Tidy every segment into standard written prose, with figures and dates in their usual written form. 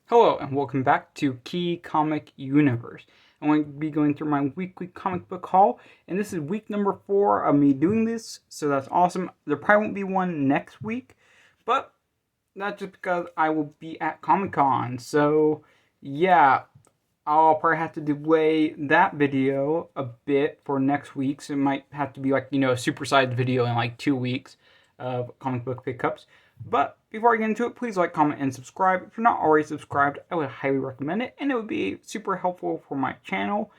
Hello and welcome back to Key Comic Universe. I'm going to be going through my weekly comic book haul, and this is week number 4 of me doing this, so that's awesome. There probably won't be one next week, but that's just because I will be at Comic-Con. So yeah, I'll probably have to delay that video a bit for next week, so it might have to be like, a supersized video in like 2 weeks of comic book pickups. But before I get into it, please like, comment, and subscribe. If you're not already subscribed, I would highly recommend it, and it would be super helpful for my channel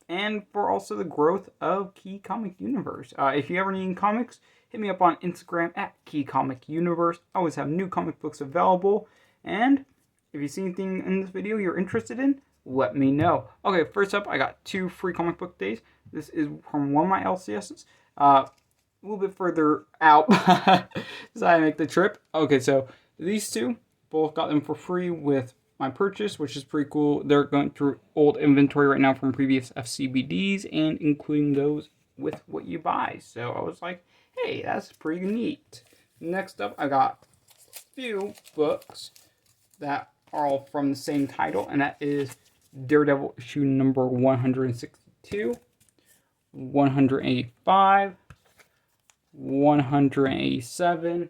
and for also the growth of Key Comic Universe. If you ever need comics, hit me up on Instagram at Key Comic Universe. I always have new comic books available, and if you see anything in this video you're interested in, let me know. Okay, first up, I got 2 free comic book days. This is from one of my LCSs. A little bit further out as I make the trip. Okay, so these 2, both got them for free with my purchase, which is pretty cool. They're going through old inventory right now from previous FCBDs and including those with what you buy. So I was like, hey, that's pretty neat. Next up, I got a few books that are all from the same title, and that is Daredevil issue number 162, 185, 187,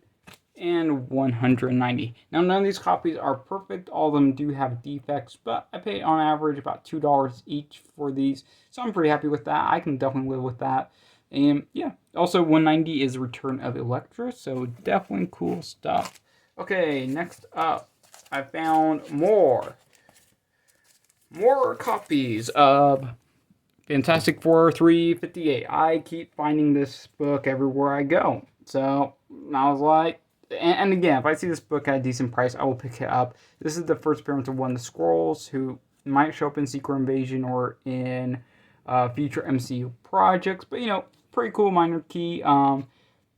and 190. Now, none of these copies are perfect. All of them do have defects, but I pay on average about $2 each for these, so I'm pretty happy with that. I can definitely live with that. And yeah, also 190 is Return of Elektra, so definitely cool stuff. Okay, next up, I found more copies of Fantastic Four 358. I keep finding this book everywhere I go. So I was like, and again, if I see this book at a decent price, I will pick it up. This is the first appearance of one of the Skrulls, who might show up in Secret Invasion or in future MCU projects. But pretty cool minor key.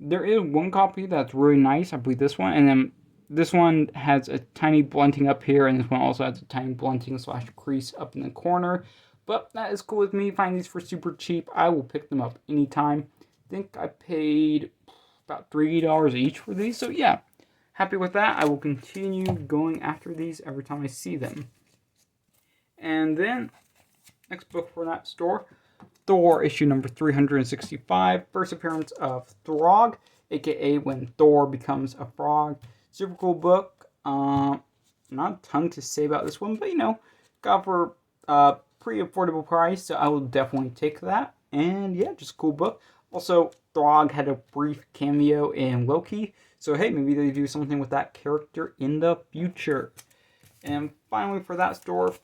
There is one copy that's really nice. I believe this one, and then this one has a tiny blunting up here, and this one also has a tiny blunting / crease up in the corner. But that is cool with me. Find these for super cheap. I will pick them up anytime. I think I paid about $3 each for these. So yeah, happy with that. I will continue going after these every time I see them. And then, next book for that store, Thor issue number 365. First appearance of Throg, aka when Thor becomes a frog. Super cool book. Not a ton to say about this one, but got for pretty affordable price, so I will definitely take that. And yeah, just a cool book. Also, Throg had a brief cameo in Loki, so hey, maybe they do something with that character in the future. And finally, for that store,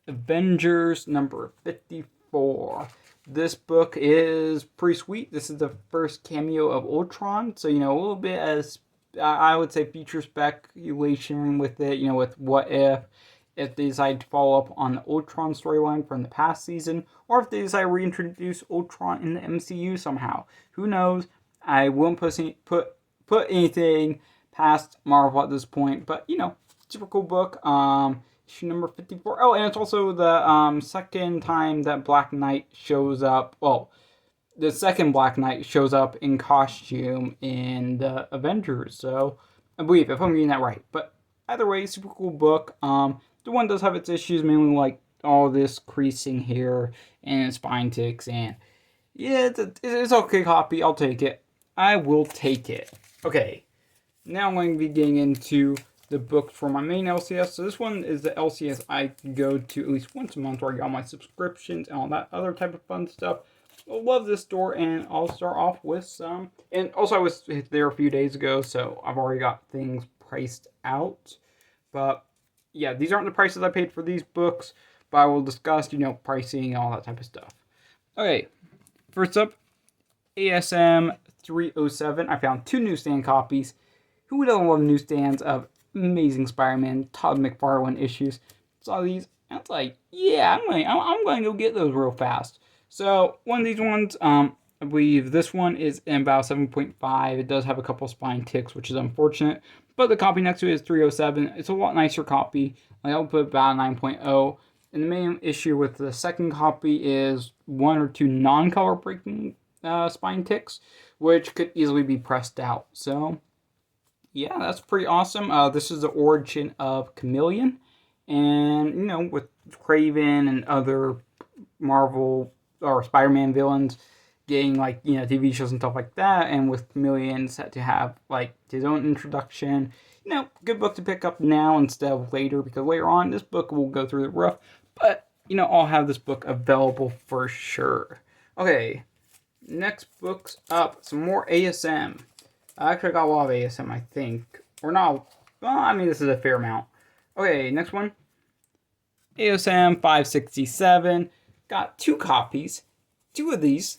Avengers number 54. This book is pretty sweet. This is the first cameo of Ultron, so a little bit as I would say future speculation with it, with what if they decide to follow up on the Ultron storyline from the past season, or if they decide to reintroduce Ultron in the MCU somehow. Who knows? I won't put anything past Marvel at this point, but super cool book. Issue number 54. Oh, and it's also the second time that Black Knight shows up. Well, the second Black Knight shows up in costume in the Avengers. So I believe, if I'm getting that right. But either way, super cool book. The one does have its issues, mainly like all this creasing here and spine ticks, and yeah, it's okay copy. I'll take it. I will take it. Okay, now I'm going to be getting into the books for my main LCS. So this one is the LCS I go to at least once a month, where I get all my subscriptions and all that other type of fun stuff. I love this store, and I'll start off with some. And also, I was there a few days ago, so I've already got things priced out. But yeah, these aren't the prices I paid for these books, but I will discuss, pricing and all that type of stuff. Okay, first up, ASM 307. I found 2 newsstand copies. Who doesn't love newsstands of Amazing Spider-Man, Todd McFarlane issues? Saw these, and it's like, yeah, I'm going to go get those real fast. So, one of these ones, I believe this one is in about 7.5. It does have a couple spine ticks, which is unfortunate. But the copy next to it is 307. It's a lot nicer copy. I'll put about 9.0. And the main issue with the second copy is 1 or 2 non-color breaking spine ticks, which could easily be pressed out. So yeah, that's pretty awesome. This is the origin of Chameleon, and with Kraven and other Marvel or Spider-Man villains getting like TV shows and stuff like that, and with Chameleon set to have like his own introduction. Good book to pick up now instead of later, because later on this book will go through the rough. But I'll have this book available for sure. Okay, next book's up. Some more ASM. I actually got a lot of ASM, I think. Or not. Well, I mean, this is a fair amount. Okay, next one. ASM 567. Got 2 copies. 2 of these.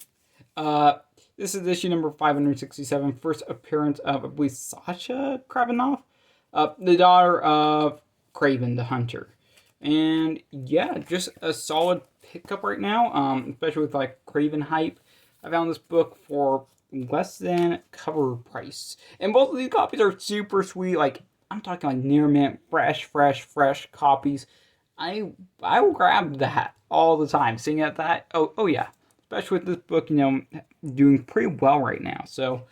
This is issue number 567. First appearance of, I believe, Sasha Kravenov. The daughter of Kraven the Hunter. And yeah, just a solid pickup right now. Especially with like Kraven hype. I found this book for less than cover price. And both of these copies are super sweet. Like, I'm talking like near mint, fresh copies. I will grab that all the time. Seeing at that, oh yeah. Especially with this book, doing pretty well right now. So,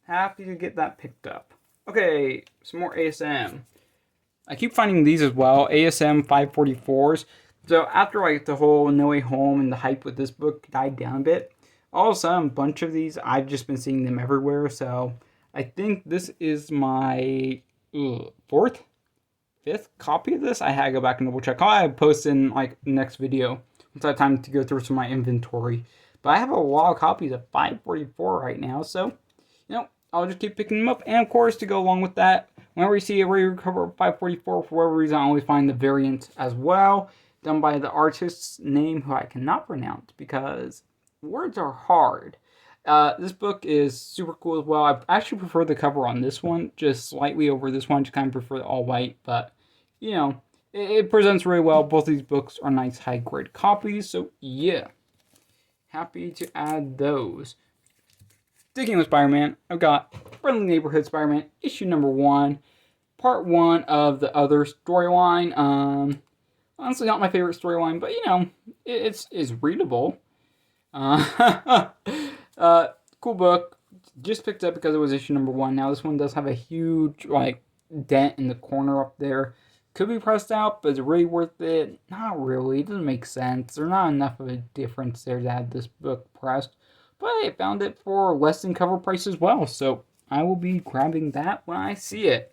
happy to get that picked up. Okay, some more ASM. I keep finding these as well. ASM 544s. So, after like the whole No Way Home and the hype with this book died down a bit, all of a sudden, a bunch of these, I've just been seeing them everywhere. So, I think this is my 4th, 5th copy of this. I had to go back and double check. I'll post in like the next video once I have time to go through some of my inventory. But I have a lot of copies of 544 right now. So, I'll just keep picking them up. And of course, to go along with that, whenever you see a regular cover of 544, for whatever reason, I always find the variant as well, done by the artist's name, who I cannot pronounce because words are hard. This book is super cool as well. I actually prefer the cover on this one, just slightly over this one. Just kind of prefer the all white, but it presents really well. Both of these books are nice high grade copies, so yeah, happy to add those. Sticking with Spider-Man, I've got Friendly Neighborhood Spider-Man issue number 1, part 1 of the other storyline. Honestly, not my favorite storyline, but it's readable. Cool book. Just picked up because it was issue number 1. Now this one does have a huge dent in the corner up there. Could be pressed out, but is it really worth it? Not really. It doesn't make sense. There's not enough of a difference there to have this book pressed. But I found it for less than cover price as well, so I will be grabbing that when I see it.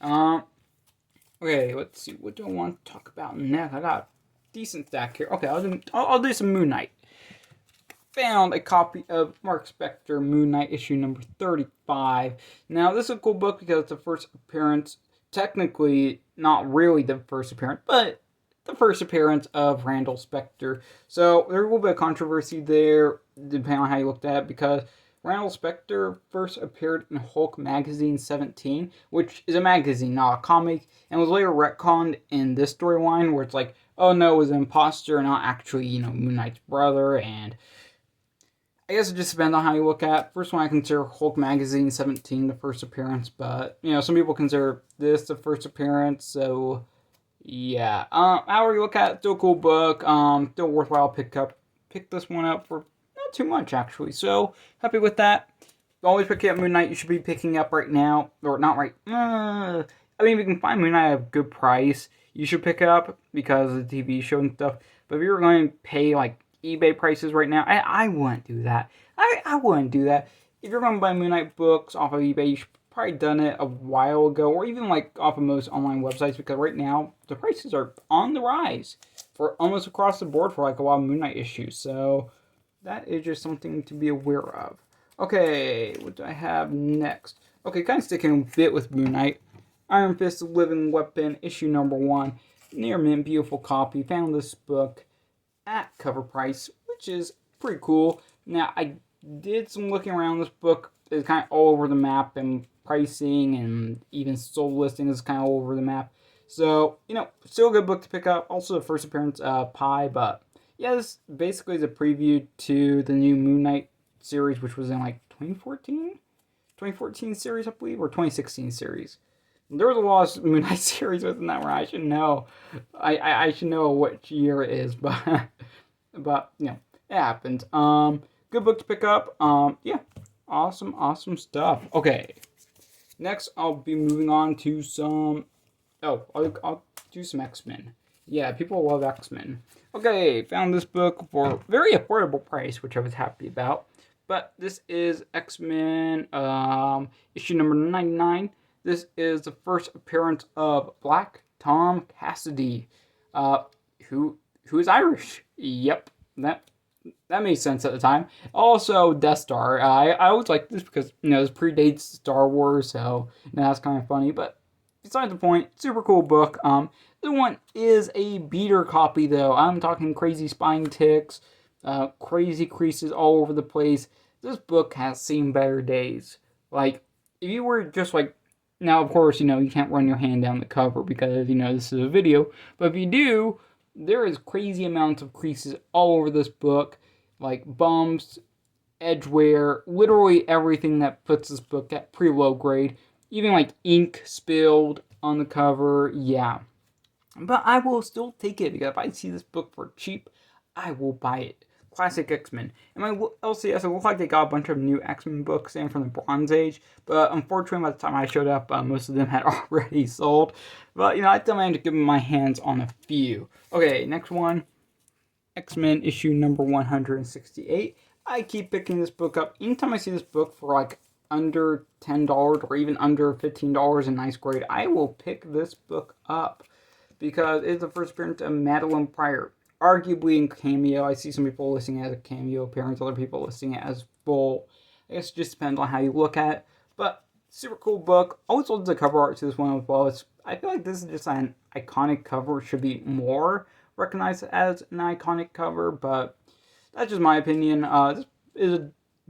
Okay, let's see. What do I want to talk about next? I got a decent stack here. Okay, I'll do some Moon Knight. Found a copy of Mark Spector Moon Knight issue number 35. Now, this is a cool book because it's the first appearance, technically not really the first appearance, but the first appearance of Randall Spector. So there's a little bit of controversy there, depending on how you looked at it, because Randall Spector first appeared in Hulk Magazine 17, which is a magazine, not a comic, and was later retconned in this storyline, where it's like, oh no, it was an imposter, not actually, Moon Knight's brother, and I guess it just depends on how you look at it. First one, I consider Hulk Magazine 17 the first appearance, but, some people consider this the first appearance, so yeah. However you look at it, still a cool book, still worthwhile pick this one up for not too much, actually, so happy with that. Always pick up Moon Knight, you should be picking up right now, or not right, I mean, if you can find Moon Knight at a good price, you should pick it up, because of the TV show and stuff, but if you're going to pay, eBay prices right now, I wouldn't do that. I wouldn't do that. If you're going to buy Moon Knight books off of eBay, you should probably done it a while ago, or even off of most online websites, because right now the prices are on the rise for almost across the board for a lot of Moon Knight issues. So that is just something to be aware of. Okay, what do I have next? Okay, kind of sticking a bit with Moon Knight. Iron Fist Living Weapon issue number 1, near mint, beautiful copy. Found this book at cover price, which is pretty cool. Now, I did some looking around this book. It's kind of all over the map, and pricing and even sold listing is kind of all over the map. So, still a good book to pick up. Also, the first appearance of Pi, but yeah, this basically is a preview to the new Moon Knight series, which was in 2014 series, I believe, or 2016 series. There was a lot of Moon Knight series within that one. I should know. I should know which year it is, but it happened. Good book to pick up. Yeah, awesome stuff. Okay, Next, I'll be moving on to some... Oh, I'll do some X-Men. Yeah, people love X-Men. Okay, found this book for a very affordable price, which I was happy about. But this is X-Men issue number 99. This is the first appearance of Black Tom Cassidy, who is Irish. Yep, that made sense at the time. Also, Death Star. I always like this because, this predates Star Wars, so that's kind of funny. But besides the point, super cool book. This one is a beater copy, though. I'm talking crazy spine ticks, crazy creases all over the place. This book has seen better days. Like, if you were just like... Now, of course, you can't run your hand down the cover because, this is a video. But if you do... There is crazy amounts of creases all over this book, like bumps, edge wear, literally everything that puts this book at pretty low grade. Even like ink spilled on the cover, yeah. But I will still take it because if I see this book for cheap, I will buy it. Classic X-Men. And my LCS, it looked like they got a bunch of new X-Men books in from the Bronze Age, but unfortunately by the time I showed up, most of them had already sold. But, I still managed to give my hands on a few. Okay, next one. X-Men issue number 168. I keep picking this book up. Anytime I see this book for like under $10 or even under $15 in nice grade, I will pick this book up because it's the first appearance of Madeline Pryor. Arguably in cameo. I see some people listing it as a cameo appearance, other people listing it as full. I guess it just depends on how you look at it. But super cool book. Always loved the cover art to this one as well. I feel like this is just an iconic cover. It should be more recognized as an iconic cover, but that's just my opinion. This is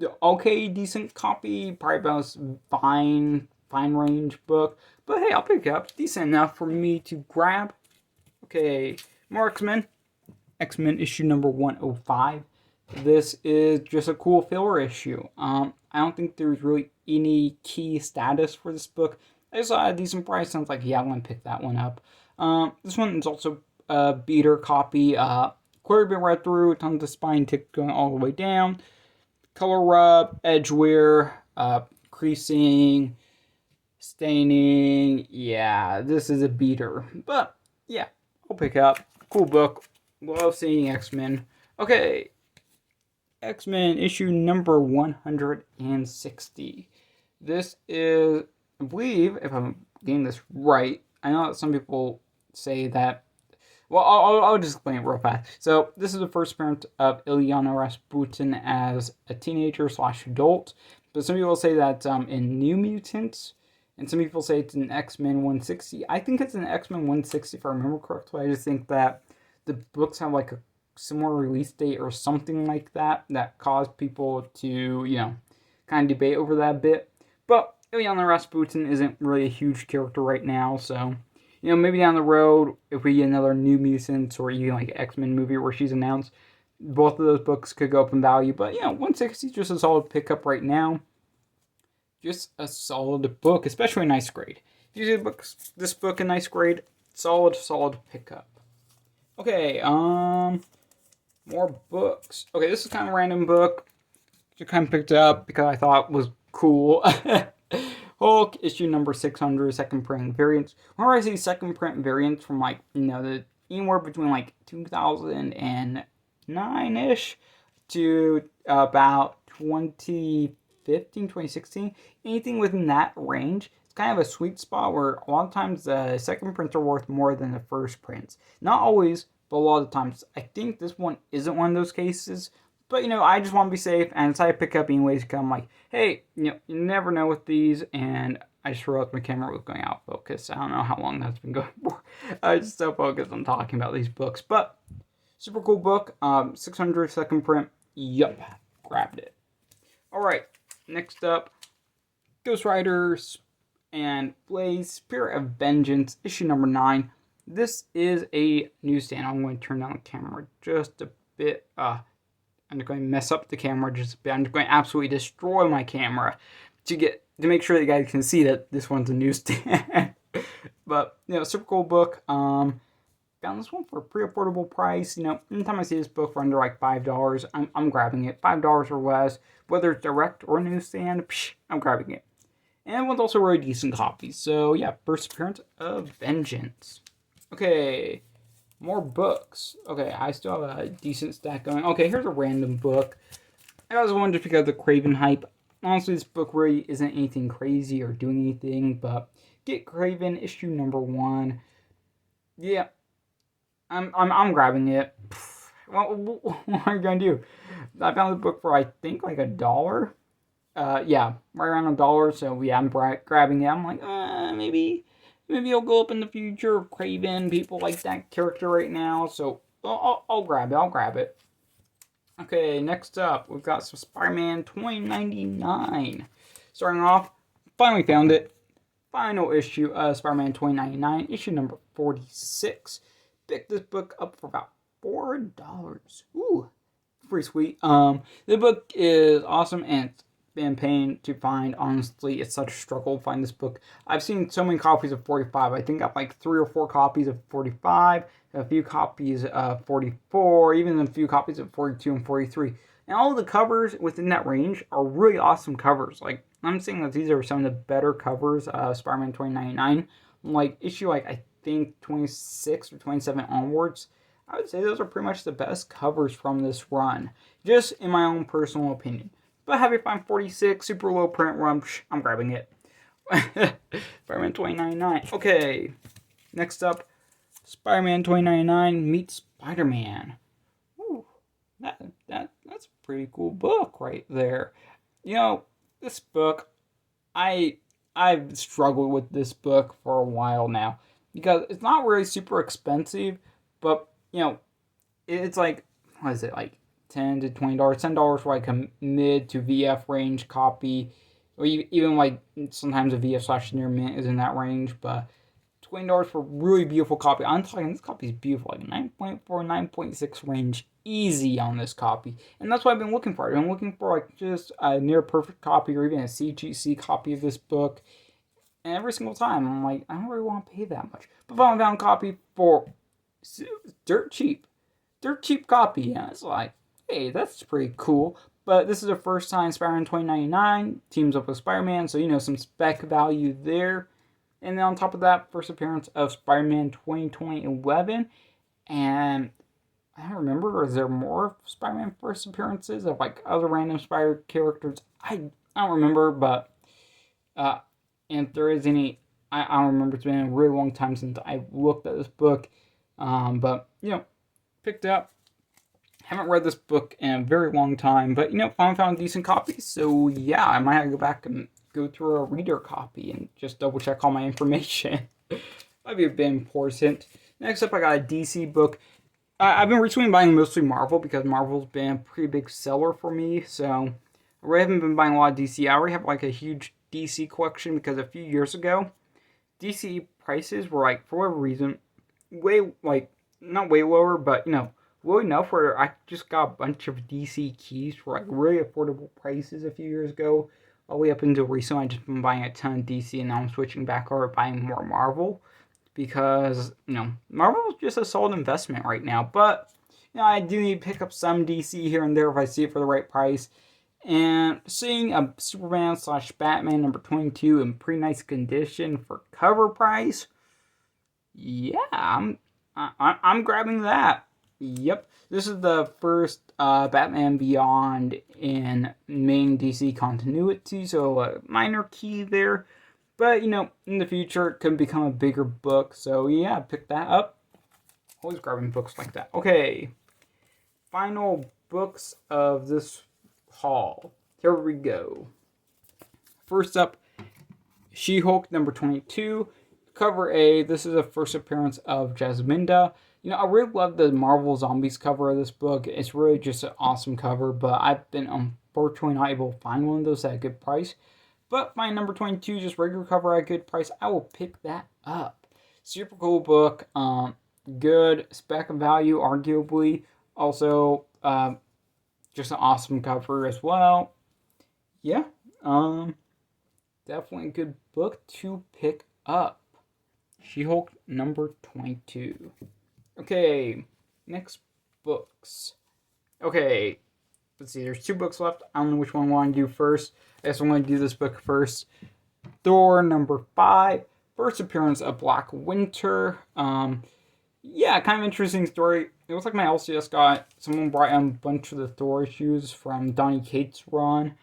a okay, decent copy, probably about a fine range book. But hey, I'll pick it up. It's decent enough for me to grab. Okay, more X-Men. X-Men issue number 105. This is just a cool filler issue. I don't think there's really any key status for this book. I saw a decent price, and I was like, yeah, I'm going to pick that one up. This one is also a beater copy. Clearly been read through, tons of spine tick going all the way down. Color rub, edge wear, creasing, staining. Yeah, this is a beater. But, yeah, I'll pick it up. Cool book. Love seeing X-Men. Okay, X-Men issue number 160. This is, I believe, if I'm getting this right, I know that some people say that, well, I'll just explain it real fast. So, this is the first appearance of Ilyana Rasputin as a teenager / adult. But some people say that in New Mutants, and some people say it's in X-Men 160. I think it's in X-Men 160 if I remember correctly. I just think that the books have like a similar release date or something like that caused people to, kind of debate over that a bit. But Ilyana Rasputin isn't really a huge character right now, so, maybe down the road, if we get another New Mutants or even like X-Men movie where she's announced, both of those books could go up in value. But, 160 is just a solid pickup right now. Just a solid book, especially a nice grade. If you see this book in nice grade, solid pickup. Okay, more books. Okay, this is kind of a random book. Just kind of picked it up because I thought it was cool. Hulk, issue number 600, second print variants. Whenever I see second print variants from anywhere between 2009-ish to about 2015, 2016, anything within that range, kind of a sweet spot where a lot of times the second prints are worth more than the first prints. Not always, but a lot of times. I think this one isn't one of those cases. But, I just want to be safe, and it's I pick up anyways because I'm like, hey, you never know with these, and I just realized my camera was going out of focus. I don't know how long that's been going for. I just so focused on talking about these books. But, super cool book. 600 second print. Yup, grabbed it. Alright, next up, Ghost Riders and Blaze, Spirit of Vengeance, issue number 9. This is a newsstand. I'm going to turn down the camera just a bit. I'm just going to mess up the camera just a bit. I'm just going to absolutely destroy my camera to make sure that you guys can see that this one's a newsstand. But, super cool book. Found this one for a pretty affordable price. Anytime I see this book for under $5, I'm grabbing it. $5 or less, whether it's direct or newsstand, I'm grabbing it. And it was also a really decent copy. So yeah, first appearance of Vengeance. Okay, more books. Okay, I still have a decent stack going. Okay, here's a random book. I was wondering just because of the Kraven hype. Honestly, this book really isn't anything crazy or doing anything, but get Kraven issue number 1. Yeah, I'm grabbing it. What are you gonna do? I found the book for I think like $1. Yeah, right around $1. So yeah, I'm grabbing it. I'm like, maybe it'll go up in the future. Kraven, people like that character right now. So I'll grab it. I'll grab it. Okay, next up, we've got some Spider-Man 2099. Starting off, finally found it. Final issue of Spider-Man 2099, issue number 46. Picked this book up for about $4. Ooh, pretty sweet. The book is awesome and it's been paying to find. Honestly, it's such a struggle to find this book. I've seen so many copies of 45. I think I've like 3 or 4 copies of 45, a few copies of 44, even a few copies of 42 and 43. And all of the covers within that range are really awesome covers. Like, I'm saying that these are some of the better covers of Spider-Man 2099. Like, issue, like, I think 26 or 27 onwards, I would say those are pretty much the best covers from this run. Just in my own personal opinion. But have you find 46, super low print run, I'm grabbing it. Spider-Man 2099. Okay, next up, Spider-Man 2099 meets Spider-Man. Ooh, that's a pretty cool book right there. You know, this book, I've struggled with this book for a while now because it's not really super expensive, but you know, it's like, what is it, like $10 to $20, $10 for like a mid to VF range copy, or even like sometimes a VF / near mint is in that range, but $20 for a really beautiful copy. I'm talking, this copy is beautiful, like 9.4, 9.6 range, easy on this copy. And that's what I've been looking for. I've been looking for like just a near perfect copy or even a CGC copy of this book. And every single time, I'm like, I don't really want to pay that much. But finally found a copy for dirt cheap copy. And it's like, hey, that's pretty cool. But this is the first time Spider-Man 2099 teams up with Spider-Man, so you know, some spec value there. And then on top of that, first appearance of Spider-Man 2011. And I don't remember, is there more Spider-Man first appearances of like other random Spider characters? I don't remember, but and if there is any, I don't remember. It's been a really long time since I looked at this book. But you know, picked it up. Haven't read this book in a very long time, but you know, finally found a decent copy. So yeah, I might have to go back and go through a reader copy and just double check all my information. Might be a bit important. Next up, I got a DC book. I've been recently buying mostly Marvel because Marvel's been a pretty big seller for me. So I really haven't been buying a lot of DC. I already have like a huge DC collection because a few years ago, DC prices were like, for whatever reason, way, like, not way lower, but you know, low enough where I just got a bunch of DC keys for like really affordable prices a few years ago. All the way up until recently, I've just been buying a ton of DC, and now I'm switching back over buying more Marvel because, you know, Marvel is just a solid investment right now. But, you know, I do need to pick up some DC here and there if I see it for the right price. And seeing a Superman / Batman number 22 in pretty nice condition for cover price, yeah, I'm grabbing that. Yep, this is the first Batman Beyond in main DC continuity, so a minor key there. But, you know, in the future, it could become a bigger book. So, yeah, pick that up. Always grabbing books like that. Okay, final books of this haul. Here we go. First up, She-Hulk number 22. Cover A, this is a first appearance of Jasminda. You know, I really love the Marvel Zombies cover of this book. It's really just an awesome cover, but I've been unfortunately not able to find one of those at a good price. But my number 22, just regular cover at a good price, I will pick that up. Super cool book. Good spec value, arguably. Also, just an awesome cover as well. Yeah, definitely a good book to pick up. She-Hulk number 22. Okay, next books. Okay, let's see, there's 2 books left. I don't know which one I want to do first. I guess I'm going to do this book first. Thor number 5, first appearance of Black Winter. Yeah, kind of interesting story. It was like my LCS got, someone brought in a bunch of the Thor issues from Donny Cates' run,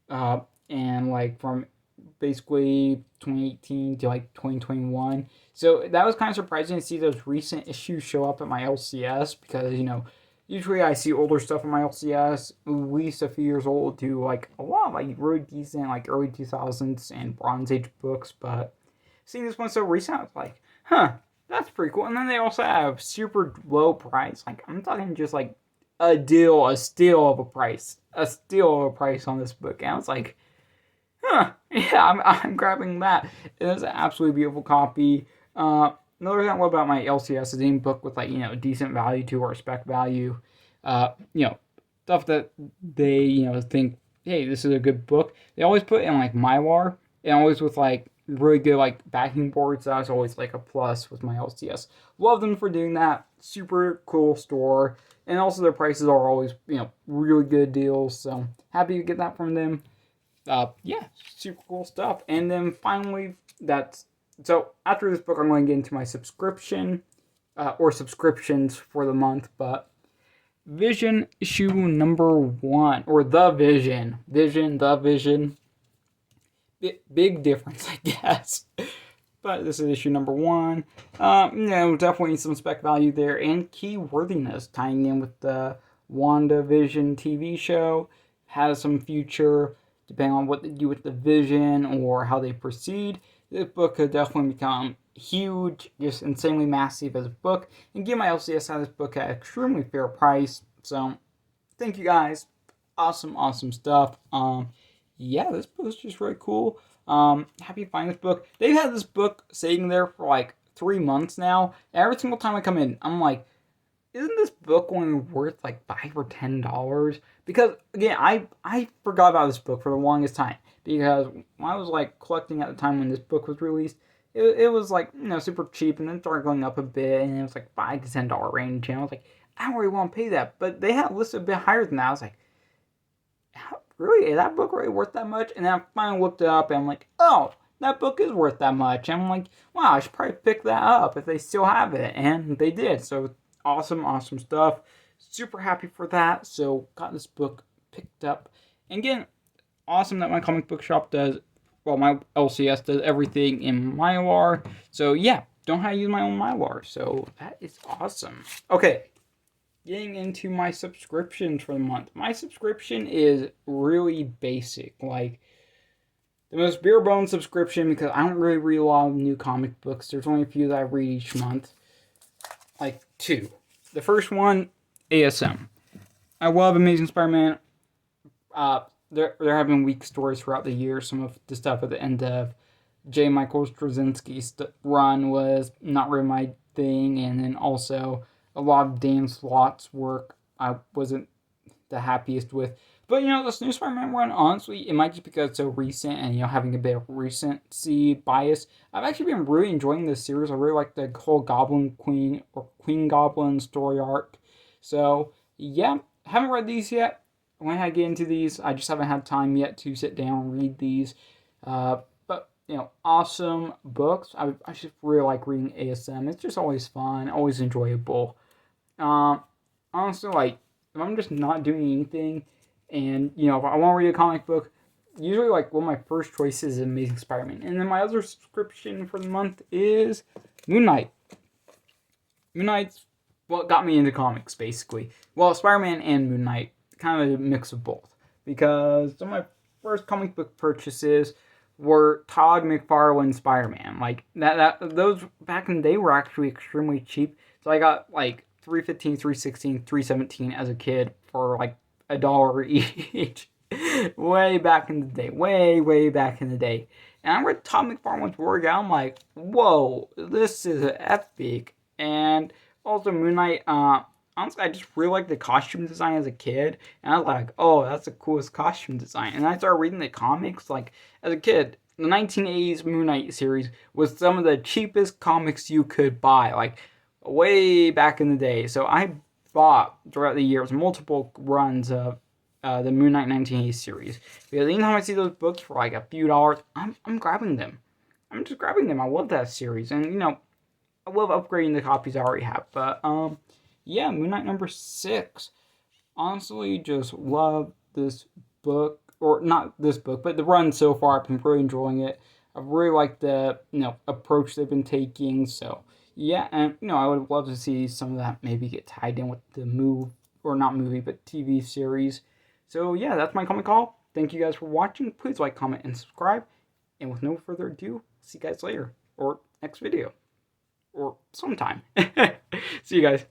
and like from basically 2018 to like 2021. So that was kind of surprising to see those recent issues show up at my LCS because, usually I see older stuff in my LCS, at least a few years old, to like a lot of like really decent like early 2000s and Bronze Age books, but seeing this one so recent, I was like, huh, that's pretty cool. And then they also have super low price. Like, I'm talking just like a steal of a price on this book. And I was like, huh, yeah, I'm grabbing that. It is an absolutely beautiful copy. Another thing I love about my LCS is any book with like, decent value to or spec value. Stuff that they, think, hey, this is a good book. They always put in like Mylar, and always with like really good like backing boards. That's always like a plus with my LCS. Love them for doing that. Super cool store. And also their prices are always, really good deals. So happy to get that from them. Yeah, super cool stuff. And then finally, so after this book, I'm going to get into my subscription, or subscriptions for the month, but Vision issue number 1, or The Vision. The Vision. Big difference, I guess. But this is issue number 1. Definitely some spec value there, and key worthiness tying in with the WandaVision TV show. Has some future, depending on what they do with the Vision or how they proceed. This book could definitely become huge, just insanely massive as a book, and give my LCS out this book at an extremely fair price. So, thank you guys. Awesome stuff. Yeah, this book is just really cool. Happy to find this book. They've had this book sitting there for like 3 months now. And every single time I come in, I'm like, isn't this book only worth like $5 or $10? Because again, I forgot about this book for the longest time. Because when I was like collecting at the time when this book was released, it was like, super cheap, and then it started going up a bit, and it was like $5 to $10 range. And I was like, I don't really want to pay that. But they had it listed a bit higher than that. I was like, really? Is that book really worth that much? And then I finally looked it up, and I'm like, oh, that book is worth that much. And I'm like, wow, I should probably pick that up if they still have it. And they did. So awesome stuff. Super happy for that. So got this book picked up. And again, awesome that my comic book shop does, well, my LCS does everything in Mylar. So yeah, don't have to use my own Mylar. So that is awesome. Okay, getting into my subscriptions for the month. My subscription is really basic. Like, the most bare bones subscription, because I don't really read a lot of new comic books. There's only a few that I read each month. Like 2. The first one, ASM. I love Amazing Spider-Man. They're having weak stories throughout the year. Some of the stuff at the end of J. Michael Straczynski's run was not really my thing. And then also a lot of Dan Slott's work I wasn't the happiest with. But, this new Spider-Man run, honestly, it might just because it's so recent and, having a bit of recency bias. I've actually been really enjoying this series. I really like the whole Goblin Queen or Queen Goblin story arc. So, yeah, haven't read these yet. When I get into these, I just haven't had time yet to sit down and read these. But, awesome books. I just really like reading ASM. It's just always fun, always enjoyable. Honestly, like, if I'm just not doing anything, and, if I want to read a comic book, usually, like, one of my first choices is Amazing Spider-Man. And then my other subscription for the month is Moon Knight. Moon Knight's what got me into comics, basically. Well, Spider-Man and Moon Knight, kind of a mix of both. Because some of my first comic book purchases were Todd McFarlane's Spider-Man. Like, those back in the day were actually extremely cheap. So I got, like, $3.15, $3.16, $3.17 as a kid for, like, $1 each. Way back in the day. Way back in the day. And I read Todd McFarlane's work out. I'm like, whoa, this is epic. And also Moon Knight, honestly, I just really liked the costume design as a kid. And I was like, oh, that's the coolest costume design. And I started reading the comics, like, as a kid. The 1980s Moon Knight series was some of the cheapest comics you could buy. Like, way back in the day. So I bought throughout the years multiple runs of the Moon Knight 1980 series. Because anytime I see those books for like a few dollars, I'm grabbing them. I'm just grabbing them. I love that series, and I love upgrading the copies I already have. But yeah, Moon Knight number 6. Honestly, just love this book, or not this book, but the run so far. I've been really enjoying it. I really like the approach they've been taking. So yeah, and I would love to see some of that maybe get tied in with the not movie, but TV series. So yeah, that's my comic call. Thank you guys for watching. Please like, comment, and subscribe. And with no further ado, see you guys later, or next video, or sometime. See you guys.